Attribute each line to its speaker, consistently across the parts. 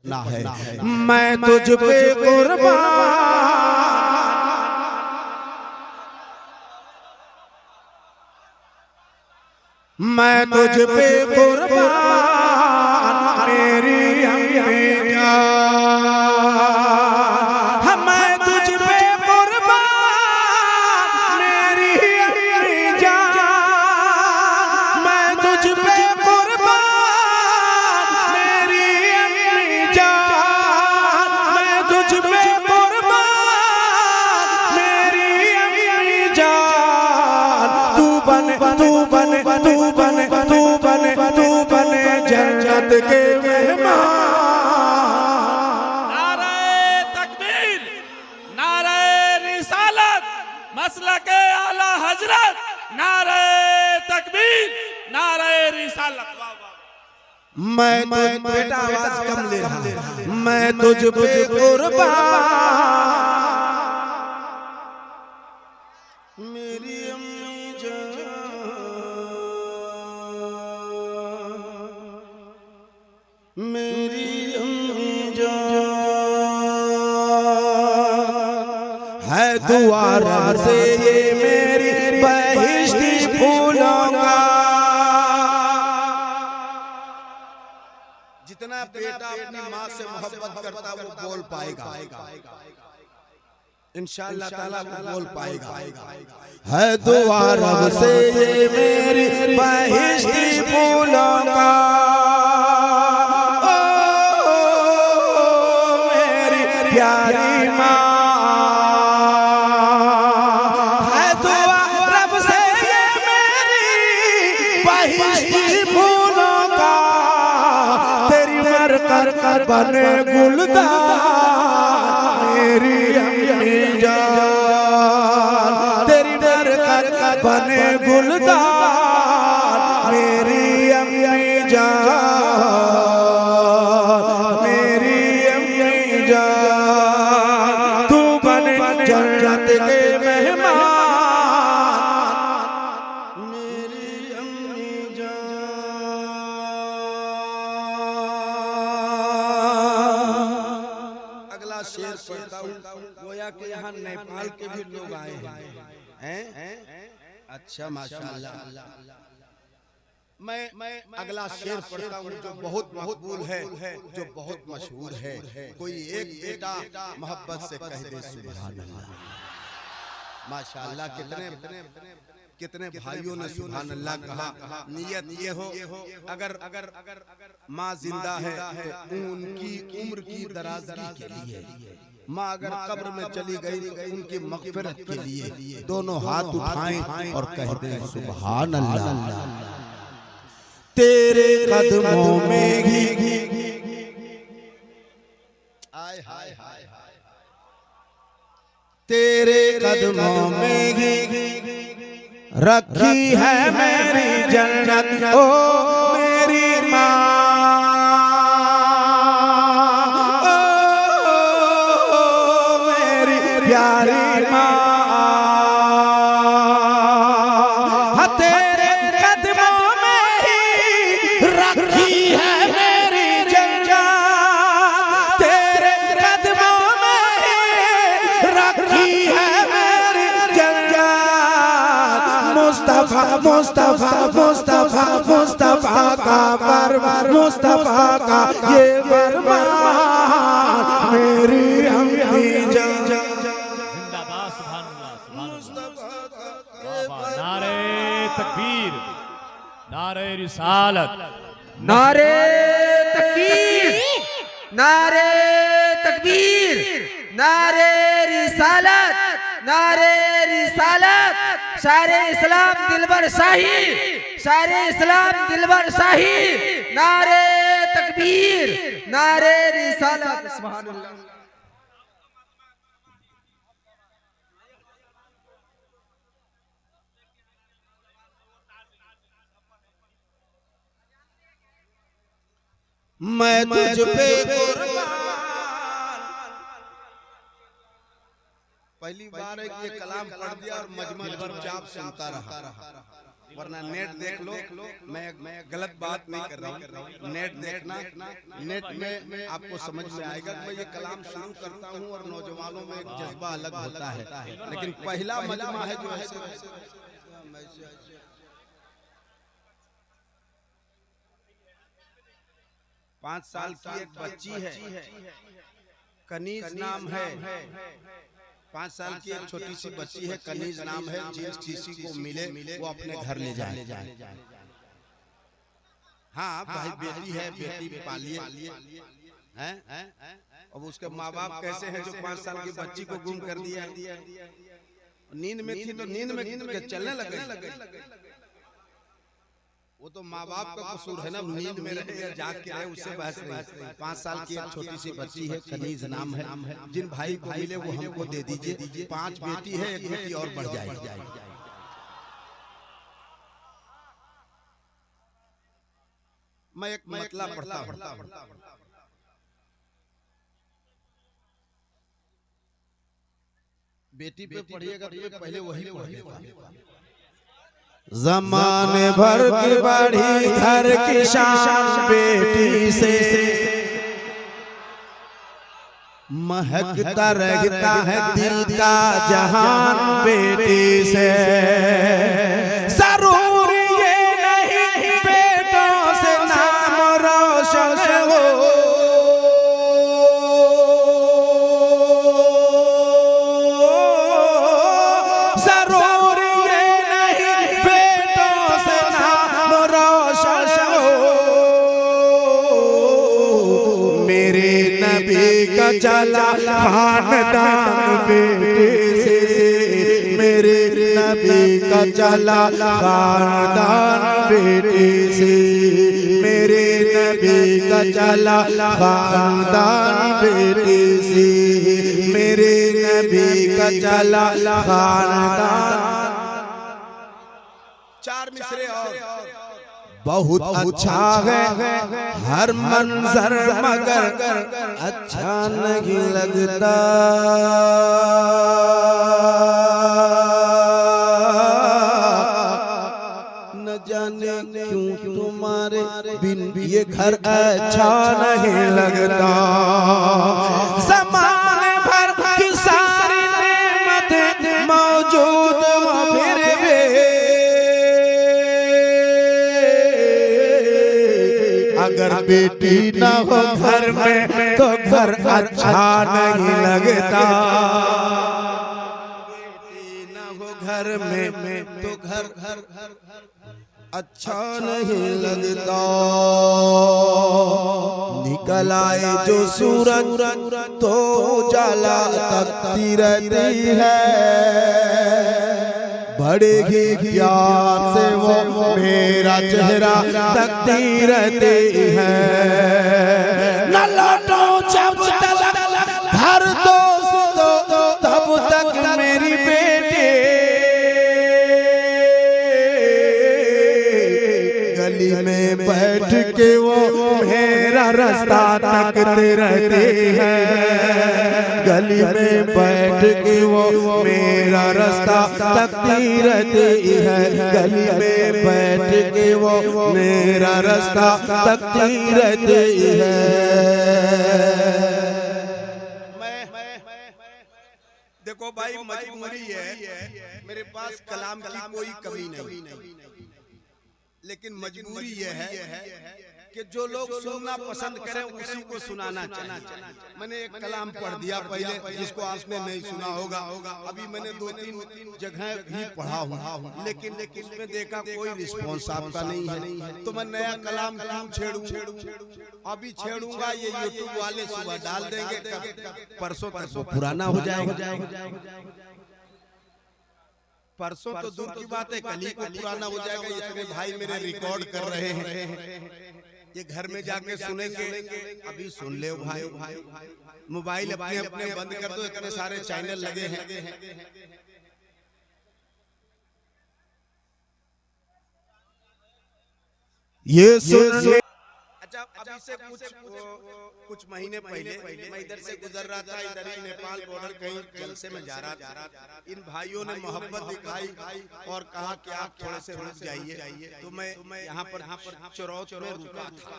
Speaker 1: ना है। मैं तुझ पे कुर्बान, मैं तुझ पे कुर्बान, मेरी अम्मी जान, मैं तुझ पे कुर्बान, मेरी अम्मी जान, मैं तुझ पे कुर्बान, मेरी अम्मी जान, मैं तुझ पे कुर्बान, मेरी अम्मी जान। तू बने जन्नत के मेहमान।
Speaker 2: नारे तकबीर, नारे रिसालत, मसलके आला हजरत, नारे तकबीर, नारे रिसालत।
Speaker 1: मैं बेटा आवाज कम ले रहा, मैं तुझ पे कुर्बान, मेरी अम्मी जान, मेरी अम्मी जान है दुआ रब से ये मेरी बहिश्ती फूलों का। जितना बेटा अपनी माँ से मोहब्बत करता वो बोल पाएगा, इंशाअल्लाह ताला वो बोल पाएगा। है दुआ रब से ये मेरी बहिश्ती फूलों का, प्यारी माँ है दुआ रब से ये मेरी बहिश्ती फूलों का। तेरी मरकर बने गुलदान, मेरी अम्मी जान, तेरी मरकर बने गुलदान, मेरी अम्मी जान, मेरी अम्मी जान। तू बने जन्नत के मेहमान, मेरी अम्मी जान। अगला शेर पढ़ता हूँ। गोया के यहाँ नेपाल के भी लोग आए हैं। अच्छा माशाअल्लाह। मैं अगला शेर पढ़ता हूँ जो बहुत मकबूल है, जो बहुत मशहूर है। कोई एक बेटा मोहब्बत से कह दे सुभान अल्लाह। माशाअल्लाह कितने भाइयों ने सुभान अल्लाह कहा। नियत ये हो अगर माँ जिंदा है तो उनकी उम्र की दराजगी के लिए, माँ अगर कब्र में चली गई तो उनकी मग़फ़िरत के लिए दोनों हाथ उठाएं और कह दें सुभान अल्लाह। तेरे कदमों में ही आय हाय हाय, तेरे कदमों में ही रखी है मेरी जन्नत, ओ मेरी माँ, ओ मेरी प्यारी माँ। तेरे कदमों में ही रखी है मेरी जन्नत, तेरे कदमों में ही रखी है मेरी जन्नत। मुस्तफा मुस्तफा मुस्तफा मुस्तफा का फरमान, मुस्तफा का ये फरमान, मेरी अम्मी जान।
Speaker 2: जिंदाबाद, सुभान अल्लाह, सुभान अल्लाह। नारे तकबीर, नारे रिसालत,
Speaker 3: नारे तकबीर, नारे तकबीर, नारे रिसालत, नारे रिसालत। शारे इस्लाम दिलबर शाही, शारे इस्लाम दिलबर शाही, नारे तकबीर, नारे रिसालत। सुभान अल्लाह।
Speaker 1: मैं तुझ पे कुर्बान। पहली बार एक ये कलाम पढ़ दिया और मजमा चुपचाप सुनता रहा। वरना नेट देख लो। मैं गलत बात नहीं कर रहा हूँ, नेट देखना, नेट में आपको समझ में आएगा। मैं ये कलाम शुरू करता हूँ और नौजवानों में एक जज्बा अलग होता है, लेकिन पहला मजमा है जो ऐसे 5 साल की एक बच्ची है, कनीज नाम है। 5 साल की एक छोटी सी बच्ची है, कनीज नाम है। जिस किसी को मिले वो अपने घर ले जाए। हाँ भाई, बेटी है, बेटी पालिए हैं। अब उसके माँ बाप कैसे हैं जो 5 साल की बच्ची को गुम कर दिया। नींद में थी तो नींद में चलने लगे। वो तो माँ बाप का कसूर है ना, नींद में रहे या जाग के रहे, उससे बहस नहीं। 5 साल की एक छोटी सी बच्ची है, कनीज नाम है। जिन भाई को मिले वो हमको दे दीजिए। 5 बेटी है, एक बेटी और बढ़ जाएगी। मैं एक मतलब पढ़ता हूँ। बेटी पे पढ़िएगा तो पहले वही पढ़िएगा।
Speaker 4: ज़माने भर की बड़ी घर की शान बेटी से महकता रहता है दिल का जहान बेटी से। जरूर ये नहीं बेटों से नाम रोशन हो, का चला खानदान बेटे से। मेरे नबी का चला खानदान बेटे से। मेरे नबी का चला खानदान बेटे से। मेरे नबी का चला खानदान।
Speaker 1: 4 मिसरे और
Speaker 4: बहुत अच्छा है हर मंजर मगर अच्छा नहीं लगता। न जाने क्यों तुम्हारे बिन ये घर अच्छा नहीं लगता। ज़माने भर की सारी नेमतें मौजूद हो फिर भी अगर बेटी न हो घर में तो घर अच्छा नहीं लगता। बेटी न हो घर में तो घर अच्छा नहीं लगता। निकल आए जो सूरज तो उजाला तकती रहती है। बड़े ही प्यार से वो मेरा चेहरा तकती रहती है। न लौटो जब तक घर दोस्तों तब तक मेरी बेटी गली में बैठ के वो मेरा रास्ता तकते रहते हैं। गली में बैठ के वो मेरा रास्ता तकती रहती है। गली में बैठ के वो मेरा रास्ता तकती रहती है।
Speaker 1: देखो भाई, मजबूरी है, मेरे पास कलाम की कोई कमी नहीं, लेकिन मजबूरी ये है कि जो लोग सुनना पसंद करें उसी को सुनाना चाहिए। मैंने एक कलाम पढ़ दिया पहले, जिसको आपने नहीं सुना होगा। अभी मैंने 2-3 जगह भी पढ़ा हूँ, लेकिन उसमें देखा कोई रिस्पॉन्स आपका नहीं है। तो मैं नया कलाम क्यों छेड़ूं? अभी छेड़ूंगा, ये यूट्यूब वाले सुबह डाल देंगे, परसों तक वो पुराना हो जाएगा। परसों तो दूर की बात है, कल ही को पुराना हो जाएगा। इतने भाई मेरे रिकॉर्ड कर रहे हैं, ये घर में जाके सुनेंगे। अभी सुन ले भाई, मोबाइल अपने अपने बंद कर दो, इतने सारे चैनल लगे हैं।
Speaker 4: ये सुन
Speaker 1: अच्छा अभी से कुछ महीने पहले मैं इधर से गुजर रहा था, इधर ही नेपाल बॉर्डर कहीं जलसे में जा रहा था। इन भाइयों ने मोहब्बत दिखाई और कहा कि आप थोड़े से रुक जाइए। तो मैं यहाँ पर चौराहे में रुका था,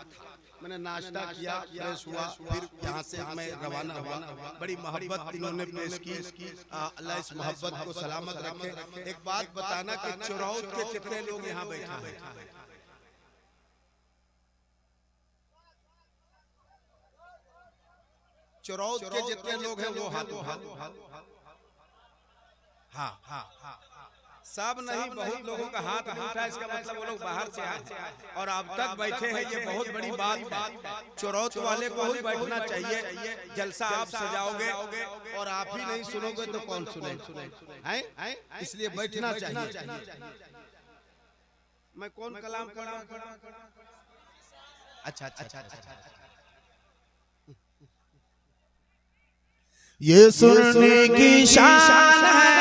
Speaker 1: मैंने नाश्ता किया, फ्रेश हुआ, फिर यहाँ से मैं रवाना हुआ। बड़ी मोहब्बत इन्होंने पेश की, अल्लाह इस मोहब्बत को सलामत रखे। एक बात बताना कि चौराहे के कितने लोग यहाँ बैठे हैं? चौराहे के जितने लोग हैं वो हाथ हाँ सब नहीं, बहुत लोगों का हाथ नहीं उठा। इसका मतलब वो लोग बाहर से आए और अब तक बैठे हैं, ये बहुत बड़ी बात है। चौराहे वाले को ही बैठना चाहिए। जलसा आप सजाओगे और आप ही नहीं सुनोगे तो कौन सुनेगा? इसलिए बैठना चाहिए। मैं कौन कलाम कर रहा हूँ? अच्छा
Speaker 4: ये सुनने की शान है।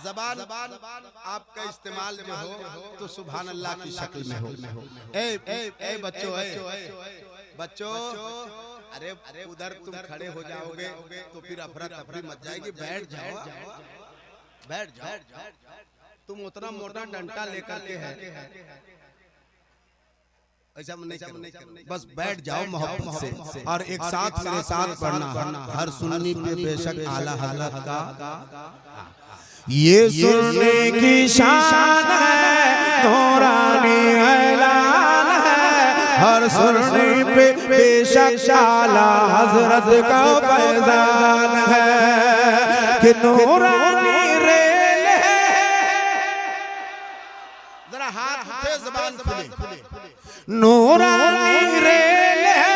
Speaker 1: ज़बान आपका इस्तेमाल जो हो तो सुभान अल्लाह की शक्ल में हो। ए बच्चों, अरे उधर तुम खड़े हो जाओगे तो फिर अफरा तफरी मच जाएगी। बैठ जाओ। तुम उतना मोटा डंडा लेकर के है, ऐसा नहीं करना, बस बैठ जाओ मोहब्बत से और एक साथ मेरे साथ पढ़ना। हर सुन्नी पे बेशक आला हज़रत का
Speaker 4: ये सुनने की शान है, नूरानी ऐलान है। हर सुनने पे बेशक आला हज़रत का फैज़ान है कि नूरानी रेल है।
Speaker 1: जरा हाथ उठे, ज़बान खुले।
Speaker 4: नूरानी रेल है,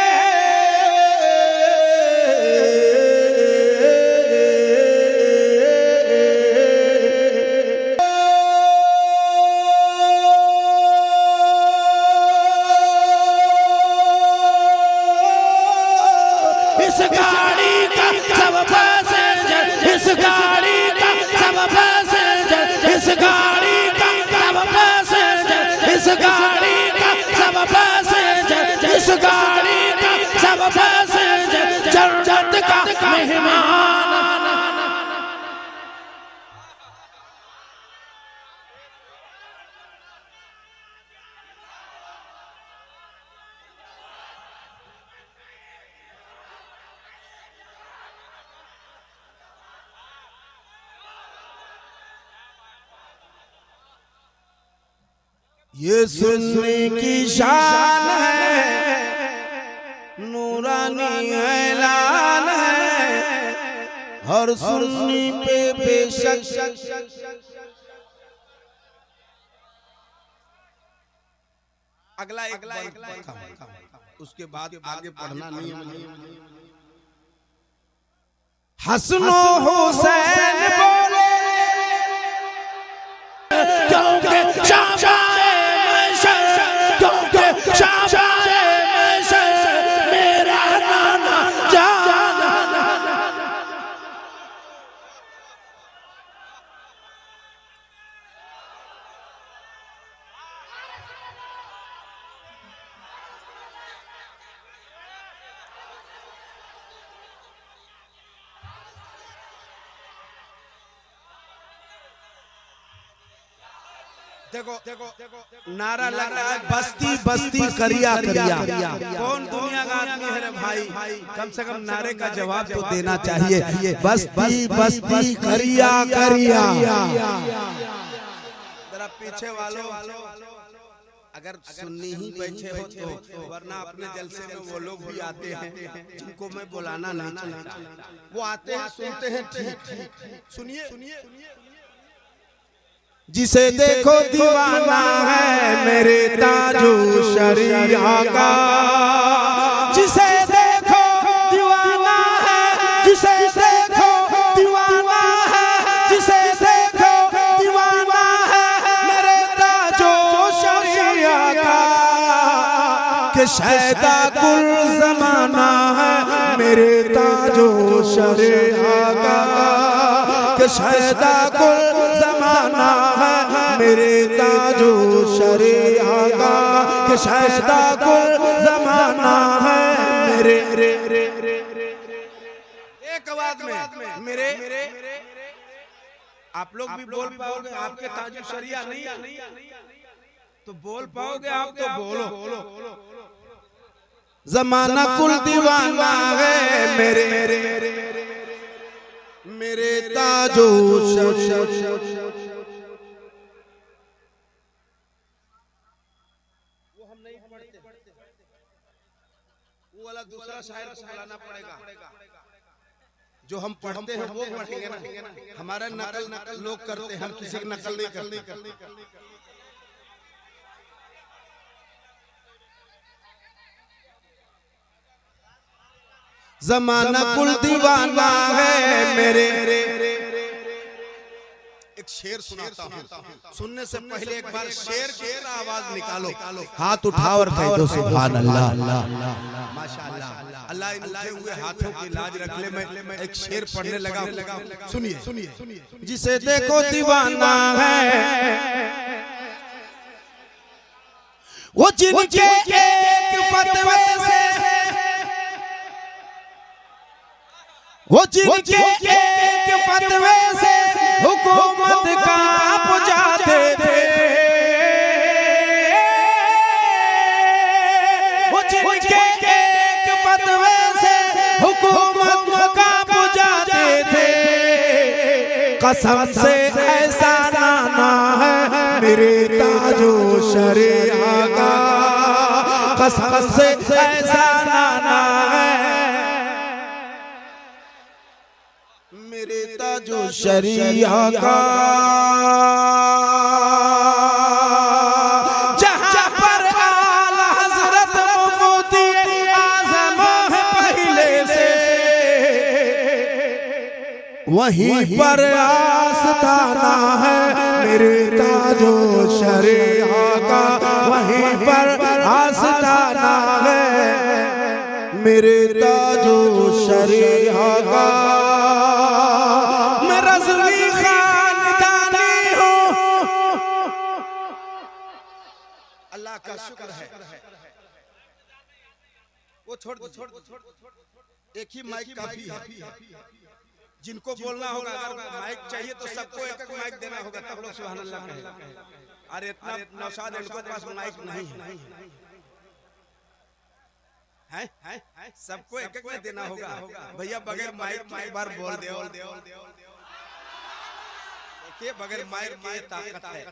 Speaker 4: इस गाड़ी का सब पैसेंजर, इस गाड़ी का सब पैसेंजर, इस गाड़ी का सब पैसेंजर, इस गाड़ी का सब पैसेंजर, इस गाड़ी का सब पैसेंजर जन्नत का मेहमान। ये सुनने की शान है, नूरानी ऐलान है। हर सुन्नी पे बेशक
Speaker 1: अगला उसके बाद आगे पढ़ना नहीं है।
Speaker 4: हसनो हुसैन बोले क्योंकि शाबाए महशर, क्योंकि शाबाए महशर मेरा नाना जाना।
Speaker 1: देखो नारा लग रहा है बस्ती बस्ती करिया करिया। कौन दुनिया का आदमी है रे भाई? कम से कम नारे का जवाब तो देना चाहिए। बस्ती बस्ती करिया करिया। जरा पीछे वालों अगर सुन्नी ही बैठे हो तो, वरना अपने जलसे में वो लोग भी आते हैं जिनको मैं बुलाना नहीं चाहता। वो आते हैं, सुनते हैं, ठीक सुनिए।
Speaker 4: जिसे देखो दीवाना है मेरे ताजो शरिया का, जिसे देखो दीवाना है, जिसे देखो दीवाना है, जिसे देखो दीवाना है मेरे ताजो शरिया का। कि शैदा कुल ज़माना है मेरे ताजो शरिया का, कि शैदा कुल ज़माना है मेरे ताजो शरिया का। कि शायदा कुल जमाना है मेरे।
Speaker 1: एक आवाज में मेरे आप लोग भी बोल पाओगे? आपके ताजुब शरिया नहीं तो बोल पाओगे आप? तो बोलो।
Speaker 4: जमाना कुल दीवाना है मेरे, मेरे ताजो
Speaker 1: वो वाला दूसरा शायर को बुलाना पड़ेगा। जो हम पढ़ते हैं वो पढ़ेंगे ना। हमारा नकल लोग करते हैं, हम किसी की नकल नहीं करते।
Speaker 4: जमाना कुल दीवाना है मेरे।
Speaker 1: एक शेर सुनाता हूँ, सुनने से पहले एक बार शेर की आवाज निकालो।
Speaker 4: हाथ उठाओ और कह दो सुभान अल्लाह।
Speaker 1: माशाअल्लाह। अल्लाह इन उठे हुए हाथों की लाज रख ले। मैं एक शेर पढ़ने लगा। सुनिए।
Speaker 4: जिसे देखो दीवाना है वो जिनके एक फतवे से, वो जिनके एक फतवे से हुकूमत कांप जाते थे, वो जिनके एक फतवे से हुकूमत कांप जाते थे। कसम से ऐसा नाना है मेरे ताजो शरिया का, कसम से ऐसा नाना है मेरे ताजो शरिया का। जहां पर आला हजरत मुफ्ती आज़म है पहले से, वहीं पर आस्ताना है मेरे ताजो शरिया का, वहीं पर आस्ताना है मेरे ताजो शरिया का। मैं रज़वी खानदानी हूँ।
Speaker 1: अल्लाह का शुक्र है। वो छोड़ दो। एक ही माइक काफी है। जिनको बोलना होगा, अगर माइक चाहिए तो सबको एक एक माइक देना होगा, तब लोग सुभान अल्लाह कहें। अरे इतना नौशाद इनके पास माइक नहीं है, सबको एक एक में देना होगा। भैया बगैर माइक के एक बार बोल दो। देखिए बगैर माइक की ताकत है।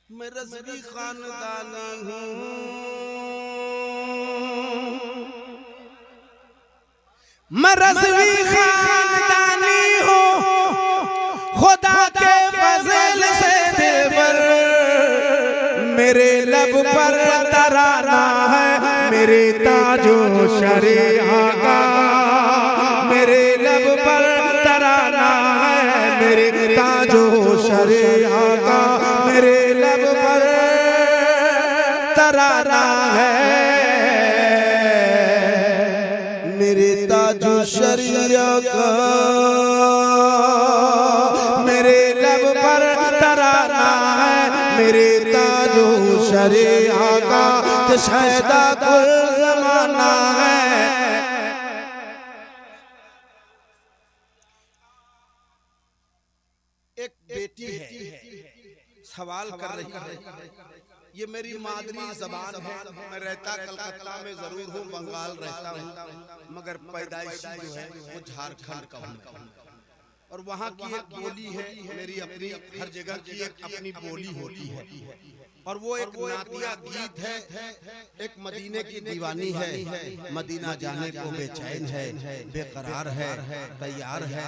Speaker 1: मैं रज़वी खानदानी हूँ,
Speaker 4: मैं रज़वी खानदानी हूँ। खुदा के फज़ल से दिल पर मेरे लब पर तराना है मेरे ताजो शरिया का, मेरे लब पर तराना है मेरे ताजो शरिया का, मेरे लब पर तराना है मेरे ताजो शरिया का, मेरे लब पर तराना है मेरे ताजो शरिया का, कि शायदा कुल ज़माना है।
Speaker 1: एक बेटी है सवाल कर रही है, ये मेरी मादरी जबान है। मैं रहता कलकत्ता में जरूर हूँ, बंगाल रहता हूँ, मगर पैदाइश जो है वो झारखंड का हूँ। और वहाँ की एक बोली है मेरी अपनी, हर जगह की एक अपनी बोली होती है। और वो एक नातिया गीत है। एक मदीने की दीवानी है, मदीना जाने को बेचैन है, बेकरार है, तैयार है,